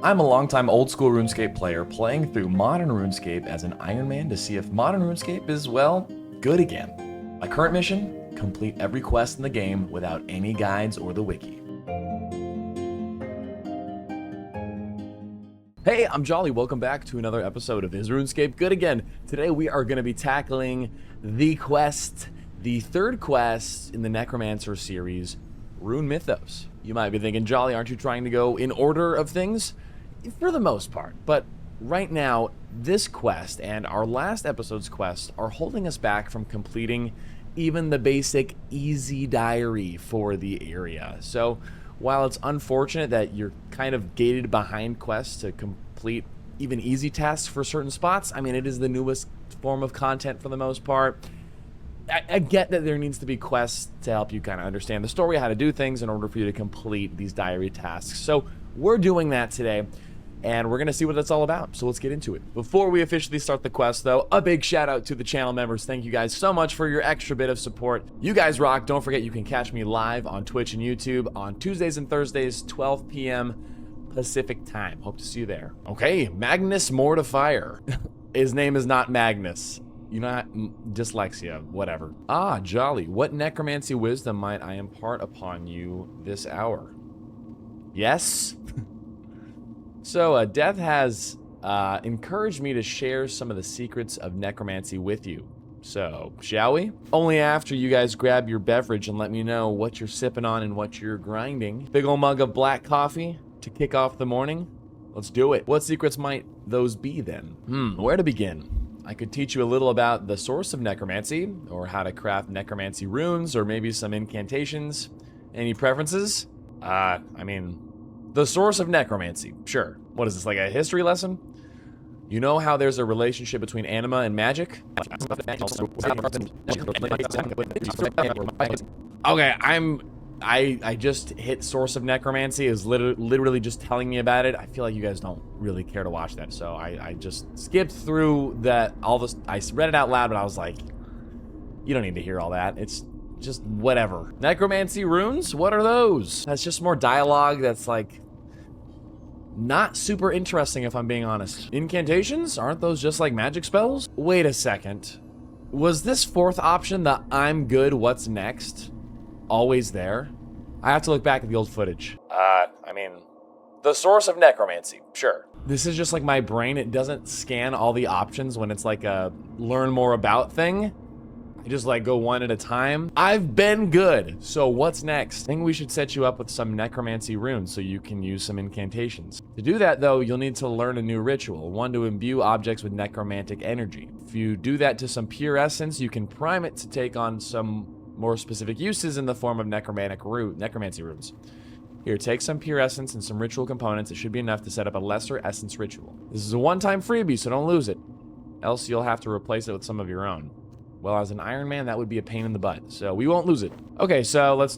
I'm a longtime old school RuneScape player playing through modern RuneScape as an Iron Man to see if modern RuneScape is, well, good again. My current mission? Complete every quest in the game without any guides or the wiki. Hey, I'm Jolly. Welcome back to another episode of Is RuneScape Good Again? Today we are going to be tackling the third quest in the Necromancer series, Rune Mythos. You might be thinking, Jolly, aren't you trying to go in order of things? For the most part, but right now, this quest and our last episode's quest are holding us back from completing even the basic easy diary for the area. So while it's unfortunate that you're kind of gated behind quests to complete even easy tasks for certain spots, I mean, it is the newest form of content for the most part. I get that there needs to be quests to help you kind of understand the story, how to do things in order for you to complete these diary tasks. So we're doing that today, and we're going to see what that's all about. So let's get into it. Before we officially start the quest, though, a big shout out to the channel members. Thank you guys so much for your extra bit of support. You guys rock. Don't forget you can catch me live on Twitch and YouTube on Tuesdays and Thursdays, 12 p.m. Pacific time. Hope to see you there. Okay, Magnus Mortifier. His name is not Magnus. You know, dyslexia, whatever. Ah, Jolly. What necromancy wisdom might I impart upon you this hour? Yes? So, Death has encouraged me to share some of the secrets of necromancy with you. So, shall we? Only after you guys grab your beverage and let me know what you're sipping on and what you're grinding. Big ol' mug of black coffee to kick off the morning. Let's do it. What secrets might those be then? Where to begin? I could teach you a little about the source of necromancy, or how to craft necromancy runes, or maybe some incantations. Any preferences? I mean, the source of necromancy, sure. What is this, like a history lesson? You know how there's a relationship between anima and magic? Okay, I just hit source of necromancy is literally just telling me about it. I feel like you guys don't really care to watch that, so I just skipped through that. All this, I read it out loud, but I was like, you don't need to hear all that. It's just whatever. Necromancy runes? What are those? That's just more dialogue that's like not super interesting, if I'm being honest. Incantations? Aren't those just like magic spells? Wait a second. Was this fourth option, the I'm good, what's next, always there? I have to look back at the old footage. I mean, the source of necromancy, sure. This is just like my brain. It doesn't scan all the options when it's like a learn more about thing. I just like go one at a time. I've been good. So what's next? I think we should set you up with some necromancy runes so you can use some incantations. To do that though, you'll need to learn a new ritual, one to imbue objects with necromantic energy. If you do that to some pure essence, you can prime it to take on some more specific uses in the form of necromancy runes. Here, take some pure essence and some ritual components. It should be enough to set up a lesser essence ritual. This is a one-time freebie, so don't lose it. Else you'll have to replace it with some of your own. Well, as an Iron Man, that would be a pain in the butt, so we won't lose it. Okay, so let's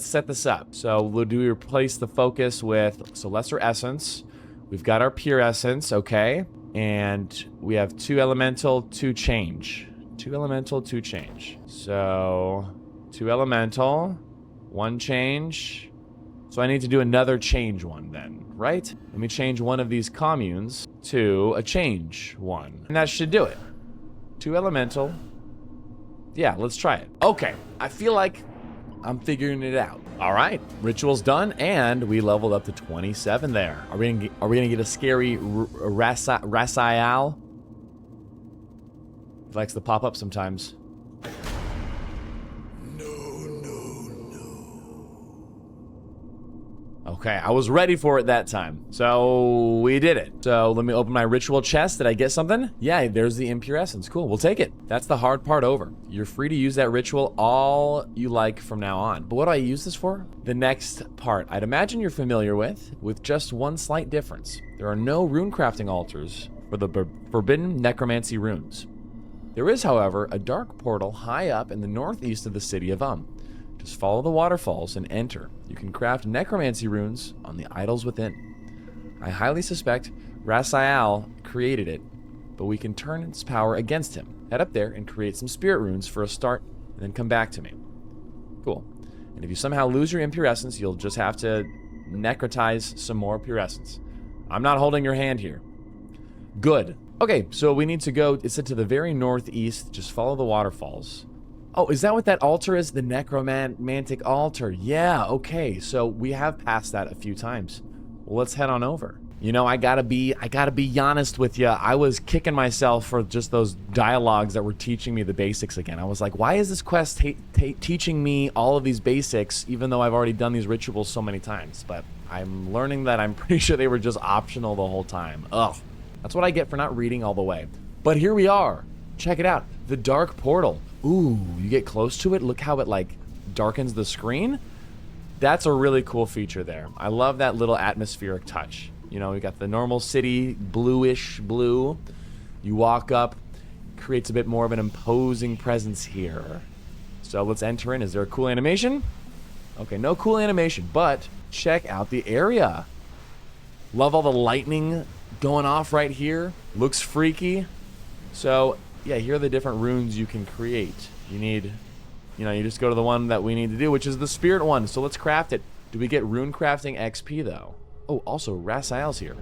set this up. So we'll replace the focus with, so lesser essence. We've got our pure essence, okay? And we have 2 elemental, 2 change. 2 elemental, 2 change. So 2 elemental, 1 change. So I need to do another change one then, right? Let me change one of these communes to a change one. And that should do it. 2 elemental. Yeah, let's try it. Okay, I feel like I'm figuring it out. All right, ritual's done, and we leveled up to 27 there. Are we gonna get a scary Rasael? He likes to pop up sometimes. Okay, I was ready for it that time. So we did it. So let me open my ritual chest. Did I get something? Yeah, there's the impure essence. Cool, we'll take it. That's the hard part over. You're free to use that ritual all you like from now on. But what do I use this for? The next part, I'd imagine you're familiar with just one slight difference. There are no rune crafting altars for the forbidden necromancy runes. There is, however, a dark portal high up in the northeast of the city of Just follow the waterfalls and enter. You can craft necromancy runes on the idols within. I highly suspect Rasael created it, but we can turn its power against him. Head up there and create some spirit runes for a start, and then come back to me. Cool. And if you somehow lose your impure essence, you'll just have to necrotize some more purescence. I'm not holding your hand here. Good. Okay, so we need to go, it said to the very northeast, just follow the waterfalls. Oh, is that what that altar is? The necromantic altar. Yeah, okay, so we have passed that a few times. Well, let's head on over. You know, I gotta be honest with you. I was kicking myself for just those dialogues that were teaching me the basics again. I was like, why is this quest teaching me all of these basics, even though I've already done these rituals so many times? But I'm learning that I'm pretty sure they were just optional the whole time. Ugh. That's what I get for not reading all the way. But here we are. Check it out. The dark portal. Ooh, you get close to it. Look how it, like, darkens the screen. That's a really cool feature there. I love that little atmospheric touch. You know, we got the normal city, bluish blue. You walk up, creates a bit more of an imposing presence here. So let's enter in. Is there a cool animation? Okay, no cool animation, but check out the area. Love all the lightning going off right here. Looks freaky. So, yeah, here are the different runes you can create. You need, you know, you just go to the one that we need to do, which is the spirit one. So let's craft it. Do we get rune crafting XP, though? Oh, also, Rasael's here.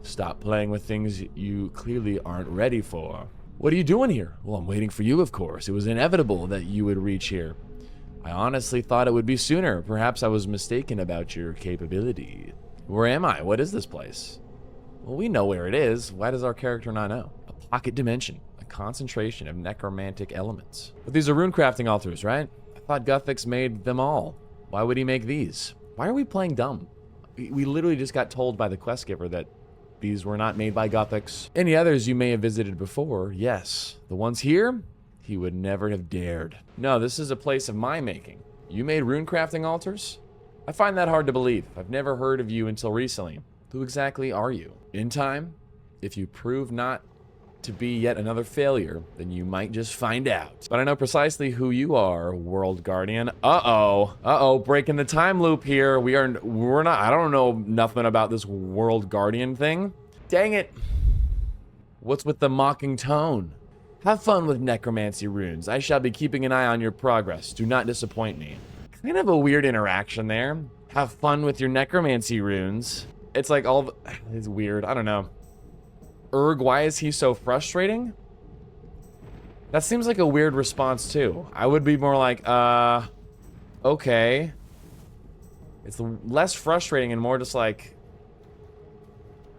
Stop playing with things you clearly aren't ready for. What are you doing here? Well, I'm waiting for you, of course. It was inevitable that you would reach here. I honestly thought it would be sooner. Perhaps I was mistaken about your capability. Where am I? What is this place? Well, we know where it is. Why does our character not know? A pocket dimension. A concentration of necromantic elements. But these are rune crafting altars, right? I thought Guthix made them all. Why would he make these? Why are we playing dumb? We literally just got told by the quest giver that these were not made by Guthix. Any others you may have visited before, yes. The ones here, he would never have dared. No, this is a place of my making. You made rune crafting altars? I find that hard to believe. I've never heard of you until recently. Who exactly are you? In time, if you prove not to be yet another failure, then you might just find out. But I know precisely who you are, World Guardian. Uh-oh, breaking the time loop here. We're not, I don't know nothing about this World Guardian thing. Dang it. What's with the mocking tone? Have fun with necromancy runes. I shall be keeping an eye on your progress. Do not disappoint me. Kind of a weird interaction there. Have fun with your necromancy runes. It's like it's weird. I don't know. Why is he so frustrating? That seems like a weird response too. I would be more like, okay. It's less frustrating and more just like,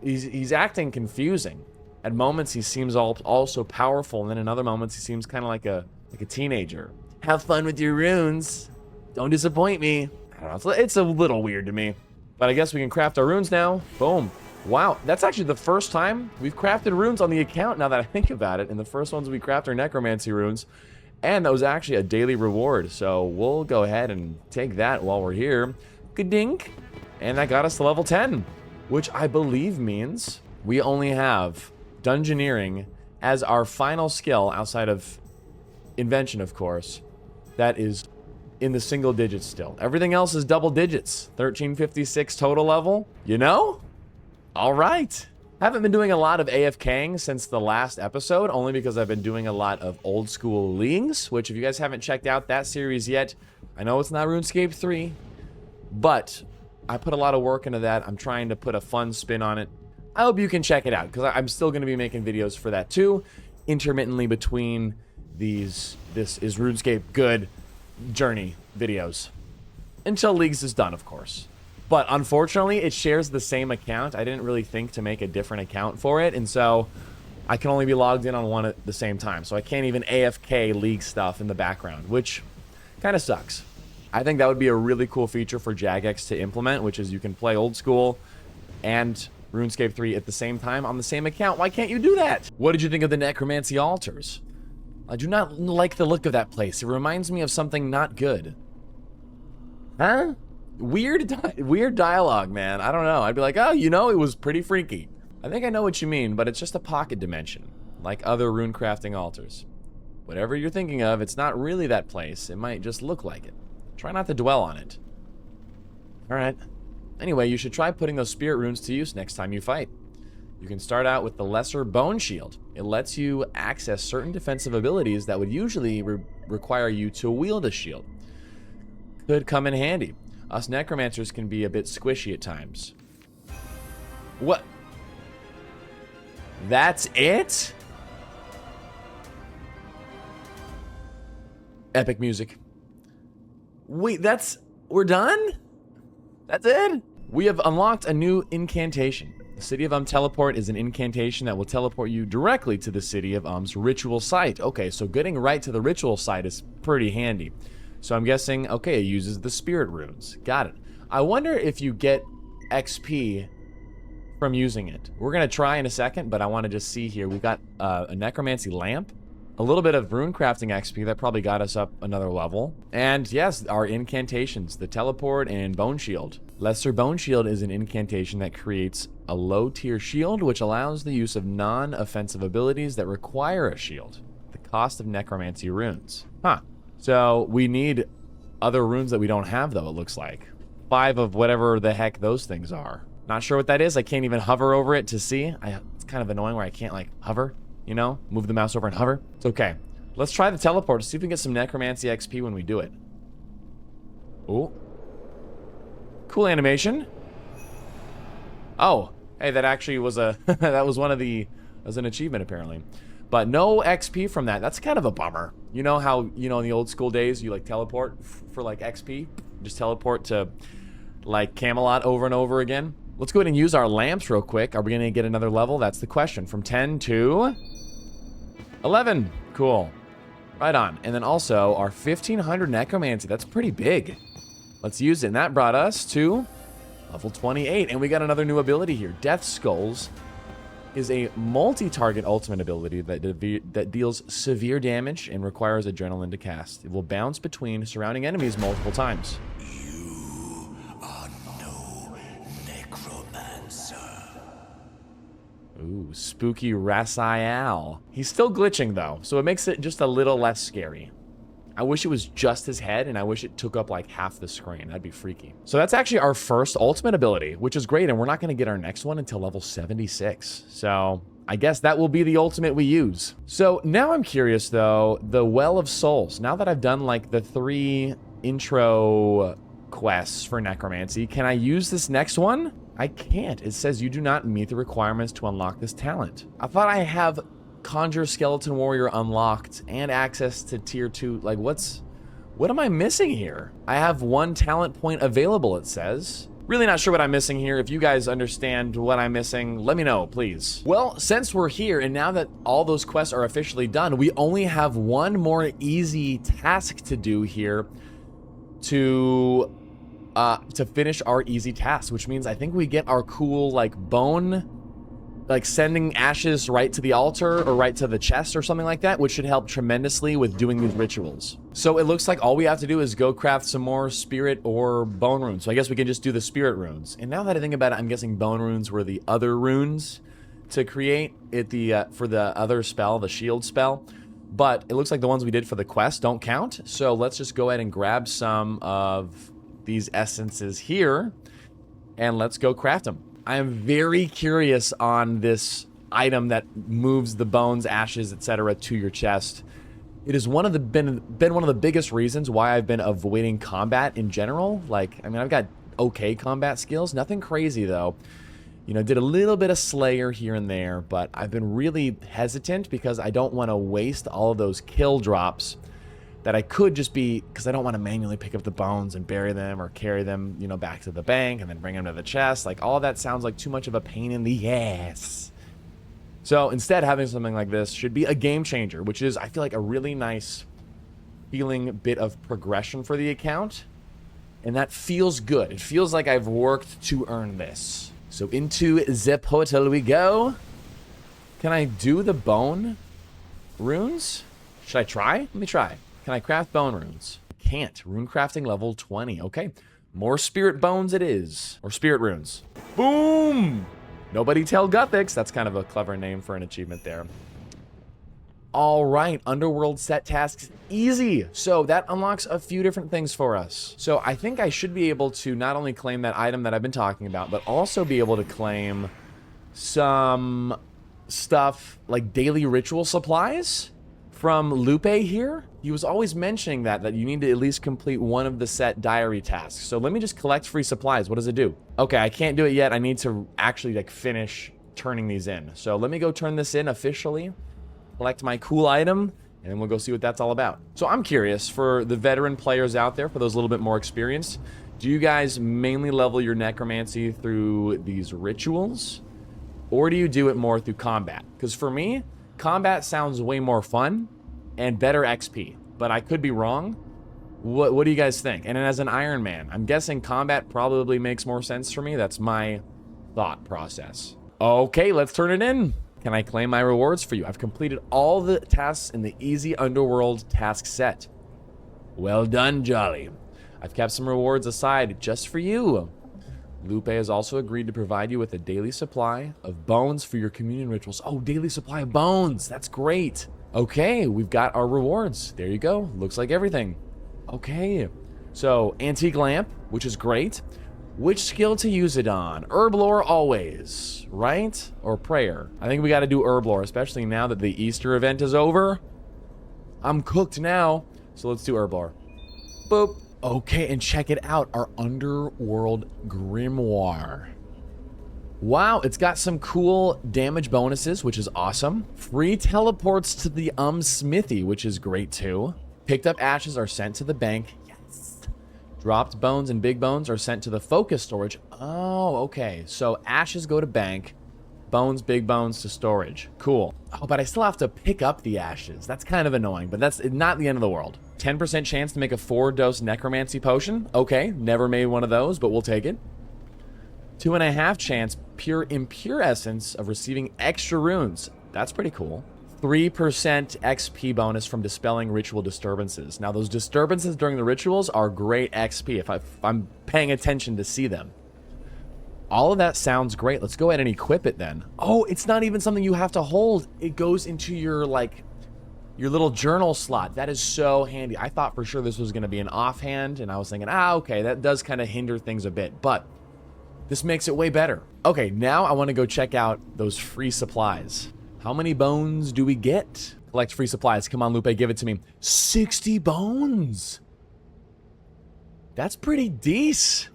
he's acting confusing. At moments he seems also powerful, and then in other moments he seems kind of like a teenager. Have fun with your runes. Don't disappoint me. I don't know. It's a little weird to me. But I guess we can craft our runes now. Boom. Wow, that's actually the first time we've crafted runes on the account, now that I think about it. And the first ones we craft are necromancy runes. And that was actually a daily reward. So we'll go ahead and take that while we're here. Ka-dink. And that got us to level 10. Which I believe means we only have Dungeoneering as our final skill outside of Invention, of course. That is in the single digits still. Everything else is double digits. 1356 total level. You know? All right. Haven't been doing a lot of AFKing since the last episode, only because I've been doing a lot of old school leagues, which if you guys haven't checked out that series yet, I know it's not RuneScape 3, but I put a lot of work into that. I'm trying to put a fun spin on it. I hope you can check it out, because I'm still going to be making videos for that too, intermittently between these This Is RuneScape Good journey videos. Until Leagues is done, of course. But unfortunately, it shares the same account. I didn't really think to make a different account for it, and so I can only be logged in on one at the same time. So I can't even AFK League stuff in the background, which kind of sucks. I think that would be a really cool feature for Jagex to implement, which is you can play old school and RuneScape 3 at the same time on the same account. Why can't you do that? What did you think of the necromancy altars? I do not like the look of that place. It reminds me of something not good. Huh? Weird dialogue, man. I don't know. I'd be like, oh, you know, it was pretty freaky. I think I know what you mean, but it's just a pocket dimension, like other rune crafting altars. Whatever you're thinking of, it's not really that place. It might just look like it. Try not to dwell on it. Alright. Anyway, you should try putting those spirit runes to use next time you fight. You can start out with the Lesser Bone Shield. It lets you access certain defensive abilities that would usually require you to wield a shield. Could come in handy. Us necromancers can be a bit squishy at times. What? That's it? Epic music. Wait, we're done? That's it? We have unlocked a new incantation. The City of Teleport is an incantation that will teleport you directly to the City of ritual site. Okay, so getting right to the ritual site is pretty handy. So I'm guessing, okay, it uses the spirit runes. Got it. I wonder if you get XP from using it. We're gonna try in a second, but I want to just see here. We've got a necromancy lamp, a little bit of rune crafting XP that probably got us up another level, and yes, our incantations, the teleport and bone shield. Lesser bone shield is an incantation that creates a low tier shield, which allows the use of non-offensive abilities that require a shield. The cost of necromancy runes. Huh. So we need other runes that we don't have, though, it looks like. 5 of whatever the heck those things are. Not sure what that is. I can't even hover over it to see. It's kind of annoying where I can't, like, hover, you know? Move the mouse over and hover. It's okay. Let's try the teleport to see if we can get some necromancy XP when we do it. Ooh. Cool animation. Oh. Hey, that actually was a... that was one of the... That was an achievement, apparently. But no XP from that. That's kind of a bummer. You know how, you know, in the old school days, you, like, teleport for, like, XP? Just teleport to, like, Camelot over and over again? Let's go ahead and use our lamps real quick. Are we going to get another level? That's the question. From 10 to 11. Cool. Right on. And then also our 1500 necromancy. That's pretty big. Let's use it. And that brought us to level 28. And we got another new ability here. Death Skulls is a multi-target ultimate ability that deals severe damage and requires adrenaline to cast. It will bounce between surrounding enemies multiple times. You are no necromancer. Ooh, spooky Rasael. He's still glitching, though, so it makes it just a little less scary. I wish it was just his head, and I wish it took up, like, half the screen. That'd be freaky. So that's actually our first ultimate ability, which is great, and we're not going to get our next one until level 76. So I guess that will be the ultimate we use. So now I'm curious, though, the Well of Souls. Now that I've done, like, the 3 intro quests for necromancy, can I use this next one? I can't. It says you do not meet the requirements to unlock this talent. I thought I have Conjure Skeleton Warrior unlocked and access to tier 2. Like, what am I missing here? I have 1 talent point available, it says. Really not sure what I'm missing here. If you guys understand what I'm missing, let me know, please. Well, since we're here and now that all those quests are officially done, we only have 1 more easy task to do here to finish our easy task, which means I think we get our cool, like, bone, like sending ashes right to the altar or right to the chest or something like that, which should help tremendously with doing these rituals. So it looks like all we have to do is go craft some more spirit or bone runes. So I guess we can just do the spirit runes. And now that I think about it, I'm guessing bone runes were the other runes to create it for the other spell, the shield spell. But it looks like the ones we did for the quest don't count. So let's just go ahead and grab some of these essences here and let's go craft them. I am very curious on this item that moves the bones, ashes, etc. to your chest. It is been one of the biggest reasons why I've been avoiding combat in general. Like, I mean, I've got okay combat skills, nothing crazy though. You know, did a little bit of Slayer here and there, but I've been really hesitant because I don't want to waste all of those kill drops that I could just be, because I don't want to manually pick up the bones and bury them or carry them, you know, back to the bank and then bring them to the chest. Like, all that sounds like too much of a pain in the ass. So instead, having something like this should be a game changer, which is, I feel like, a really nice feeling bit of progression for the account. And that feels good. It feels like I've worked to earn this. So into the portal we go. Can I do the bone runes? Should I try? Let me try. Can I craft bone runes? Can't. Rune crafting level 20. Okay. More spirit bones it is. Or spirit runes. Boom! Nobody tell Guthix. That's kind of a clever name for an achievement there. All right. Underworld set tasks easy. So that unlocks a few different things for us. So I think I should be able to not only claim that item that I've been talking about, but also be able to claim some stuff like daily ritual supplies from Lupe here. He was always mentioning that you need to at least complete one of the set diary tasks. So let me just collect free supplies. What does it do? Okay, I can't do it yet. I need to actually like finish turning these in. So let me go turn this in officially, collect my cool item, and then we'll go see what that's all about. So I'm curious, for the veteran players out there, for those a little bit more experienced, do you guys mainly level your necromancy through these rituals? Or do you do it more through combat? Because for me, combat sounds way more fun and better XP. But I could be wrong. What do you guys think? And then as an Iron Man, I'm guessing combat probably makes more sense for me. That's my thought process. Okay, let's turn it in. Can I claim my rewards for you? I've completed all the tasks in the easy Underworld task set. Well done, Jolly. I've kept some rewards aside just for you. Lupe has also agreed to provide you with a daily supply of bones for your communion rituals. Oh, daily supply of bones. That's great. Okay, we've got our rewards. There you go. Looks like everything. Okay. So, antique lamp, which is great. Which skill to use it on? Herb lore always, right? Or prayer? I think we got to do herb lore, especially now that the Easter event is over. I'm cooked now. So let's do herb lore. Boop. Okay, and check it out. Our Underworld Grimoire. Wow, it's got some cool damage bonuses, which is awesome. Free teleports to the smithy, which is great too. Picked up ashes are sent to the bank. Yes. Dropped bones and big bones are sent to the focus storage. Oh, okay. So ashes go to bank, bones, big bones to storage. Cool. Oh, but I still have to pick up the ashes. That's kind of annoying, but that's not the end of the world. 10% chance to make a 4-dose necromancy potion. Okay, never made one of those, but we'll take it. 2.5 chance pure impure essence of receiving extra runes. That's pretty cool. 3% XP bonus from dispelling ritual disturbances. Now, those disturbances during the rituals are great XP if I'm paying attention to see them. All of that sounds great. Let's go ahead and equip it then. Oh, it's not even something you have to hold. It goes into your, like, your little journal slot. That is so handy. I thought for sure this was going to be an offhand, and I was thinking, okay, that does kind of hinder things a bit, but this makes it way better. Okay, now I want to go check out those free supplies. How many bones do we get? Collect free supplies. Come on, Lupe, give it to me. 60 bones. That's pretty decent.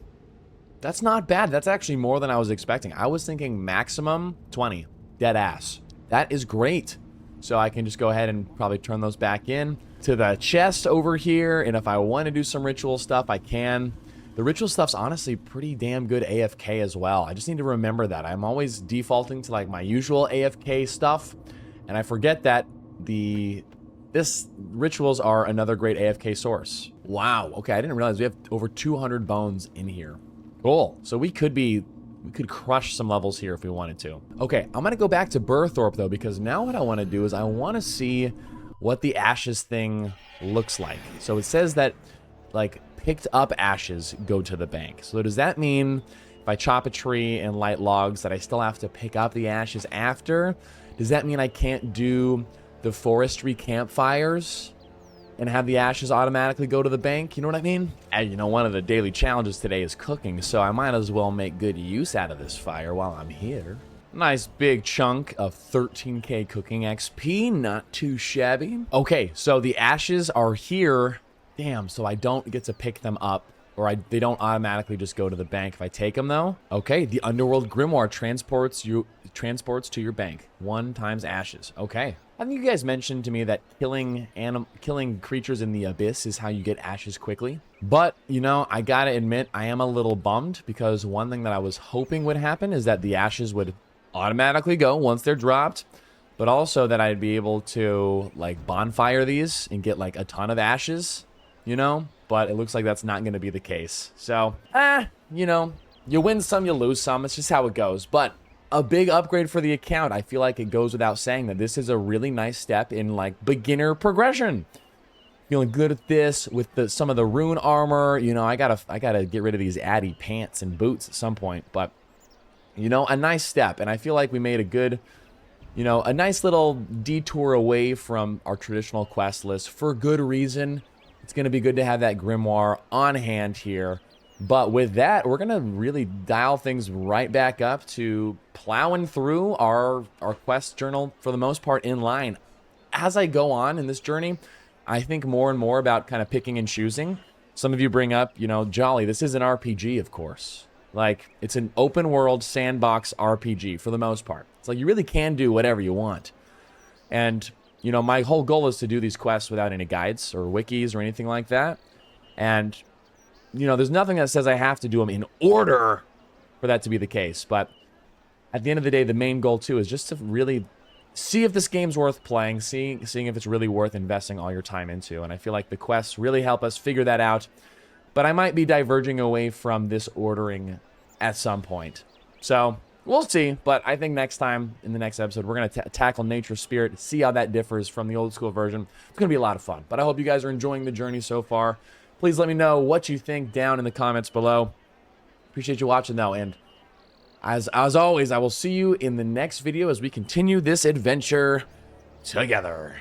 That's not bad. That's actually more than I was expecting. I was thinking maximum 20. Dead ass. That is great. So I can just go ahead and probably turn those back in to the chest over here. And if I want to do some ritual stuff, I can. The ritual stuff's honestly pretty damn good AFK as well. I just need to remember that. I'm always defaulting to like my usual AFK stuff. And I forget that this rituals are another great AFK source. Wow. Okay, I didn't realize we have over 200 bones in here. Cool. So we could crush some levels here if we wanted to. Okay, I'm gonna go back to Burthorpe though, because now what I want to do is I want to see what the ashes thing looks like. So it says that like picked up ashes go to the bank. So does that mean if I chop a tree and light logs that I still have to pick up the ashes after? Does that mean I can't do the forestry campfires and have the ashes automatically go to the bank? You know what I mean? And you know, one of the daily challenges today is cooking, so I might as well make good use out of this fire while I'm here. Nice big chunk of 13k cooking XP, not too shabby. Okay, so the ashes are here. Damn, so I don't get to pick them up, or they don't automatically just go to the bank if I take them though. Okay, the Underworld Grimoire transports to your bank. 1 times ashes. Okay. I think you guys mentioned to me that killing creatures in the abyss is how you get ashes quickly. But, you know, I gotta admit, I am a little bummed because one thing that I was hoping would happen is that the ashes would automatically go once they're dropped, but also that I'd be able to, like, bonfire these and get, like, a ton of ashes, you know? But it looks like that's not gonna be the case. So, you know, you win some, you lose some. It's just how it goes. But a big upgrade for the account. I feel like it goes without saying that this is a really nice step in like beginner progression. Feeling good at this with some of the rune armor. You know, I gotta get rid of these addy pants and boots at some point. But you know, a nice step, and I feel like we made a good, you know, a nice little detour away from our traditional quest list for good reason. It's gonna be good to have that grimoire on hand here. But with that, we're gonna really dial things right back up to plowing through our quest journal for the most part in line. as I go on in this journey, I think more and more about kind of picking and choosing. Some of you bring up, you know, Jolly, this is an RPG, of course. Like, it's an open world sandbox RPG for the most part. It's like you really can do whatever you want. And, you know, my whole goal is to do these quests without any guides or wikis or anything like that. And, you know, there's nothing that says I have to do them in order for that to be the case. But at the end of the day, the main goal, too, is just to really see if this game's worth playing, seeing if it's really worth investing all your time into. And I feel like the quests really help us figure that out. But I might be diverging away from this ordering at some point. So we'll see. But I think next time, in the next episode, we're going to tackle Nature's Spirit, see how that differs from the old school version. It's going to be a lot of fun. But I hope you guys are enjoying the journey so far. Please let me know what you think down in the comments below. Appreciate you watching, though. And as always, I will see you in the next video as we continue this adventure together.